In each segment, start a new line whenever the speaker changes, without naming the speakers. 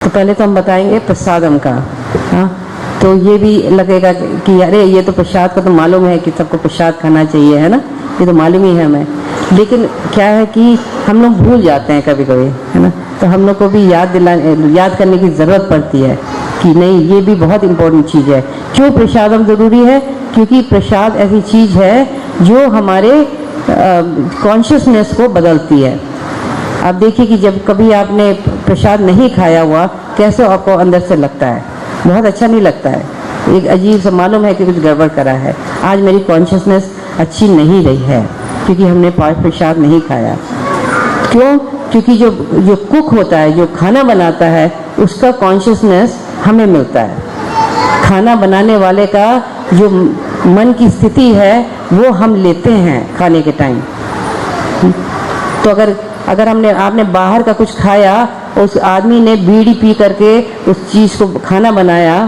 तो पहले तो हम बताएंगे प्रसादम का। हाँ, तो ये भी लगेगा कि अरे ये तो प्रसाद का तो मालूम है कि सबको प्रसाद खाना चाहिए, है ना, ये तो मालूम ही है हमें। लेकिन क्या है कि हम लोग भूल जाते हैं कभी कभी, है ना, तो हम लोग को भी याद करने की ज़रूरत पड़ती है कि नहीं, ये भी बहुत इम्पोर्टेंट चीज़ है। क्यों प्रसादम ज़रूरी है? क्योंकि प्रसाद ऐसी चीज़ है जो हमारे कॉन्शियसनेस को बदलती है। आप देखिए कि जब कभी आपने प्रसाद नहीं खाया हुआ, कैसे आपको अंदर से लगता है, बहुत अच्छा नहीं लगता है, एक अजीब सा मालूम है कि कुछ गड़बड़ करा है। आज मेरी कॉन्शियसनेस अच्छी नहीं रही है क्योंकि हमने प्रसाद नहीं खाया। क्यों? क्योंकि जो कुक होता है, जो खाना बनाता है, उसका कॉन्शियसनेस हमें मिलता है। खाना बनाने वाले का जो मन की स्थिति है वो हम लेते हैं खाने के टाइम। तो अगर आपने बाहर का कुछ खाया, उस आदमी ने बीड़ी पी करके उस चीज़ को खाना बनाया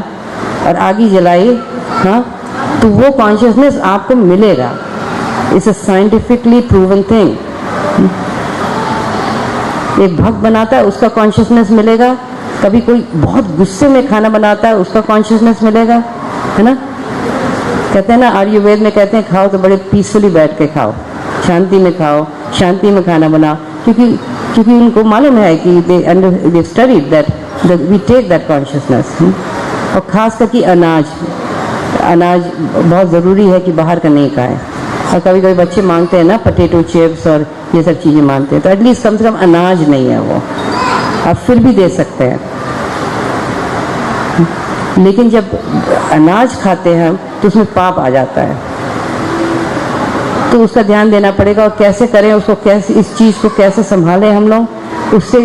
और आग जलाई, हाँ, तो वो कॉन्शियसनेस आपको मिलेगा। It's a scientifically proven thing. एक भक्त बनाता है, उसका कॉन्शियसनेस मिलेगा। कभी कोई बहुत गुस्से में खाना बनाता है, उसका कॉन्शियसनेस मिलेगा, है ना। कहते हैं ना, आयुर्वेद में कहते हैं खाओ तो बड़े पीसफुली बैठ के खाओ, शांति में खाओ, शांति में खाना बनाओ, क्योंकि उनको मालूम है कि they studied that we take that consciousness. और खास करके अनाज बहुत ज़रूरी है कि बाहर का नहीं खाएं। और कभी कभी बच्चे मांगते हैं ना पोटैटो चिप्स और ये सब चीज़ें मांगते हैं, तो एटलीस्ट कम से कम अनाज नहीं है वो, आप फिर भी दे सकते हैं। लेकिन जब अनाज खाते हैं तो उसमें पाप आ जाता है, तो उसका ध्यान देना पड़ेगा। और कैसे करें उसको, कैसे इस चीज़ को कैसे संभालें हम लोग, उससे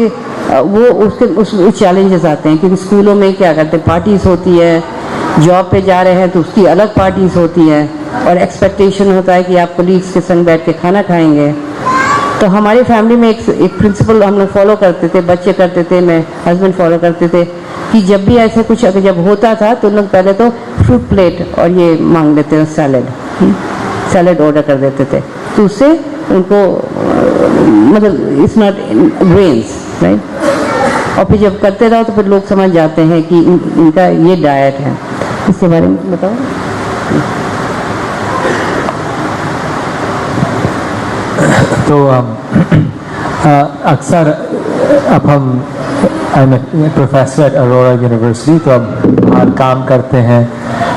उसके चैलेंजेस आते हैं। क्योंकि स्कूलों में क्या करते हैं, पार्टीज़ होती है, जॉब पे जा रहे हैं तो उसकी अलग पार्टीज़ होती है, और एक्सपेक्टेशन होता है कि आप कलीग्स के संग बैठ के खाना खाएंगे। तो हमारी फैमिली में एक प्रिंसिपल हम लोग फॉलो करते थे, बच्चे करते थे, मैं हस्बैंड फॉलो करते थे, कि जब भी ऐसे कुछ जब होता था तो लोग पहले तो फ्रूट प्लेट और ये मांग लेते थे, सैलेड ऑर्डर कर देते थे, तो उससे उनको मतलब इट्स नॉट ग्रेन्स, राइट। और फिर जब करते रहो तो फिर लोग समझ जाते हैं कि इनका ये डाइट है। इसके बारे में बताओ।
तो अक्सर अब हम प्रोफेसर एट अरोरा यूनिवर्सिटी, तो अब बाहर काम करते हैं,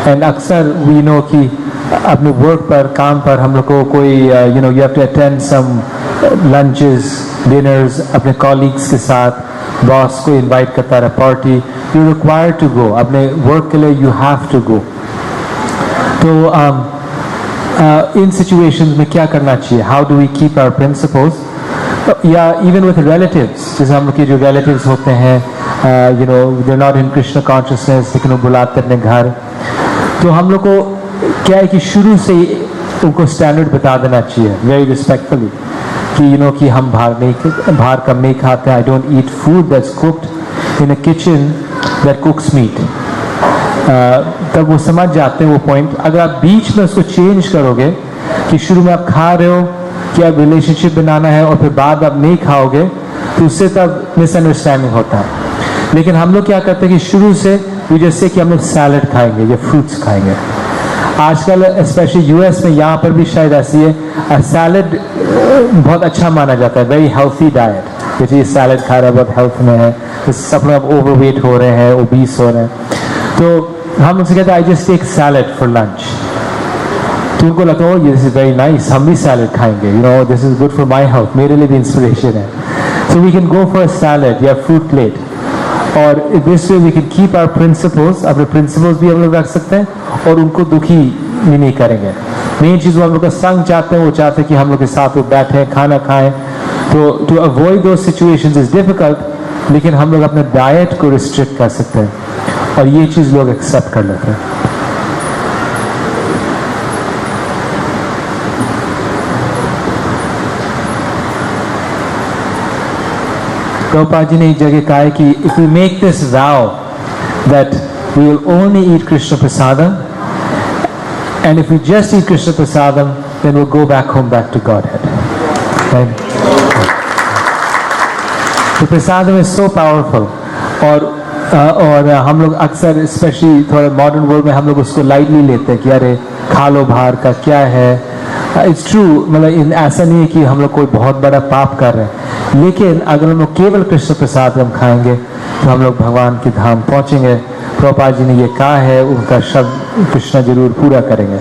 एंड अक्सर वी नो कि अपने वर्क पर, काम पर हम लोग को कोई you have to attend some lunches, dinners अपने कॉलीग्स के साथ, बॉस को इनवाइट करता है party, you required to go, अपने वर्क के लिए यू हैव टू गो। तो इन सिचुएशंस में क्या करना चाहिए? How do we keep our principles? या इवन विथ रिलेटिव्स, जैसे हम लोग के जो रिलेटिव्स होते हैं, you know, they are not in Krishna consciousness, लेकिन वो बुलाते अपने घर, तो हम लोग को क्या है कि शुरू से ही उनको स्टैंडर्ड बता देना चाहिए, वेरी रिस्पेक्टफुली, कि यू नो कि हम बाहर कम नहीं खाते। I don't eat food that's cooked in a kitchen that cooks meat. तब वो समझ जाते हैं वो पॉइंट। अगर आप बीच में उसको चेंज करोगे कि शुरू में आप खा रहे हो कि आप रिलेशनशिप बनाना है और फिर बाद आप नहीं खाओगे, तो उससे तब मिसअंडरस्टैंडिंग होता है। लेकिन हम लोग क्या करते हैं कि शुरू से जैसे कि हम लोग सैलड खाएंगे या फ्रूट्स खाएंगे। आजकल स्पेशली यूएस में, यहाँ पर भी शायद ऐसी है, सैलड बहुत अच्छा माना जाता है, वेरी हेल्थी डाइट। ये सैलड खा रहा है, बहुत हेल्थ में है, सब लोग ओवरवेट हो रहे हैं, ओबीस हो रहे हैं, तो हम उनसे कहते हैं I just take salad for lunch. तो उनको लगता है दिस इज वेरी नाइस, हम भी सैलड खाएंगे, you know, this is good for my health, मेरे लिए भी इंस्पिरेशन है। So we can go for salad या फ्रूट प्लेट, और this way we can keep our principles, अपने प्रिंसिपल्स भी हम लोग रख सकते हैं और उनको दुखी भी नहीं करेंगे। मेन चीज़ वो हम लोग का संग चाहते हैं, वो चाहते हैं कि हम लोग के साथ वो बैठे खाना खाएं। तो to avoid those situations is difficult, लेकिन हम लोग अपने डाइट को रिस्ट्रिक्ट कर सकते हैं और ये चीज़ लोग एक्सेप्ट कर लेते हैं। प्रभुपाद जी ने एक जगह कहा है कि if we make this vow that we will only eat Krishna prasadam, and if we just eat Krishna prasadam, then we go back home, back to Godhead. The prasadam is so powerful. और हम लोग अक्सर स्पेशली थोड़ा मॉडर्न वर्ल्ड में हम लोग उसको lightly लेते हैं कि अरे खा लो बाहर का, क्या है। इट्स ट्रू, मतलब ऐसा नहीं है कि हम लोग कोई बहुत बड़ा पाप कर रहे हैं, लेकिन अगर हम लोग केवल कृष्ण प्रसाद हम खाएंगे तो हम लोग भगवान के धाम पहुंचेंगे। प्रभुपाद जी ने ये कहा है, उनका शब्द कृष्ण जरूर पूरा करेंगे,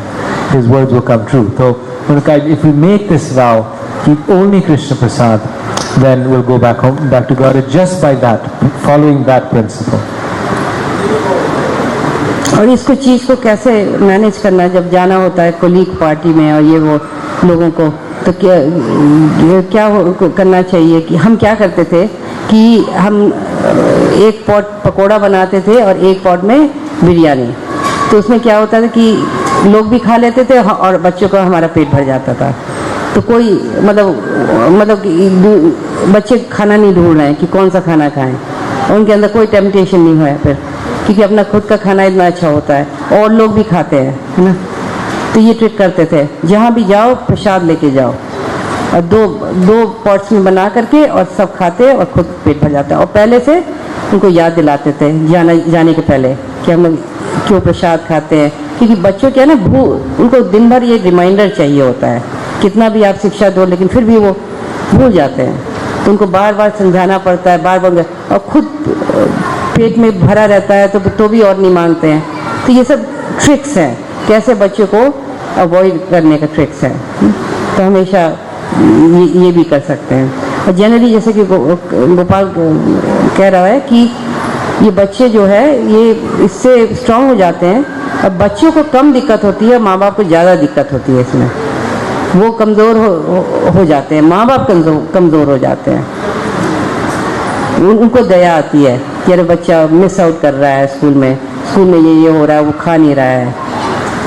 His words will come true. तो उनका if we make this vow, keep only Krishna Prasad, then we'll go back home, back to God just by that, following that principle.
और इसको चीज़ को कैसे मैनेज करना है जब जाना होता है कोलीग पार्टी में और ये वो लोगों को, तो क्या करना चाहिए कि हम क्या करते थे कि हम एक पॉट पकोड़ा बनाते थे और एक पॉट में बिरयानी। तो उसमें क्या होता था कि लोग भी खा लेते थे और बच्चों का हमारा पेट भर जाता था। तो कोई मतलब बच्चे खाना नहीं ढूंढ रहे हैं कि कौन सा खाना खाएं, उनके अंदर कोई टेम्पटेशन नहीं हुआ फिर, क्योंकि अपना खुद का खाना इतना अच्छा होता है और लोग भी खाते हैं, है ना। तो ये ट्रिक करते थे, जहाँ भी जाओ प्रसाद लेके जाओ और दो पॉट्स में बना करके और सब खाते और खुद पेट भर जाता है। और पहले से उनको याद दिलाते थे जाने के पहले कि हम लोग क्यों प्रसाद खाते हैं, क्योंकि बच्चों क्या है ना, उनको दिन भर ये रिमाइंडर चाहिए होता है, कितना भी आप शिक्षा दो लेकिन फिर भी वो भूल जाते हैं। तो उनको बार बार समझाना पड़ता है, बार बार, और खुद पेट में भरा रहता है तो भी और नहीं मांगते हैं। तो ये सब ट्रिक्स हैं कैसे बच्चों को अवॉइड करने का ट्रिक्स है। तो हमेशा ये भी कर सकते हैं। और जनरली जैसे कि गोपाल कह रहा है कि ये बच्चे जो है ये इससे स्ट्रांग हो जाते हैं और बच्चों को कम दिक्कत होती है, माँ बाप को ज़्यादा दिक्कत होती है इसमें। वो कमज़ोर हो जाते हैं, माँ बाप कमज़ोर हो जाते हैं। उनको दया आती है कि अरे बच्चा मिस आउट कर रहा है स्कूल में ये हो रहा है, वो खा नहीं रहा है।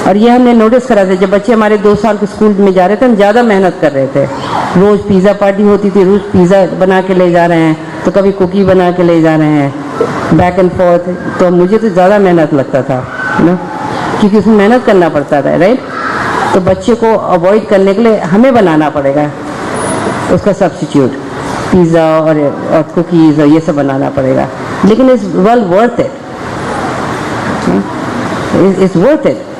और ये हमने नोटिस करा था, जब बच्चे हमारे 2 साल के स्कूल में जा रहे थे हम ज़्यादा मेहनत कर रहे थे। रोज़ पिज़्ज़ा पार्टी होती थी, रोज़ पिज़्ज़ा बना के ले जा रहे हैं, तो कभी कुकी बना के ले जा रहे हैं, बैक एंड फोर्थ। तो मुझे तो ज़्यादा मेहनत लगता था ना, क्योंकि उसमें मेहनत करना पड़ता था, राइट। तो बच्चे को अवॉइड करने के लिए हमें बनाना पड़ेगा उसका सब्स्टिट्यूट, पिज़्ज़ा और कुकीज़ और ये सब बनाना पड़ेगा। लेकिन it's well worth it, it's worth it.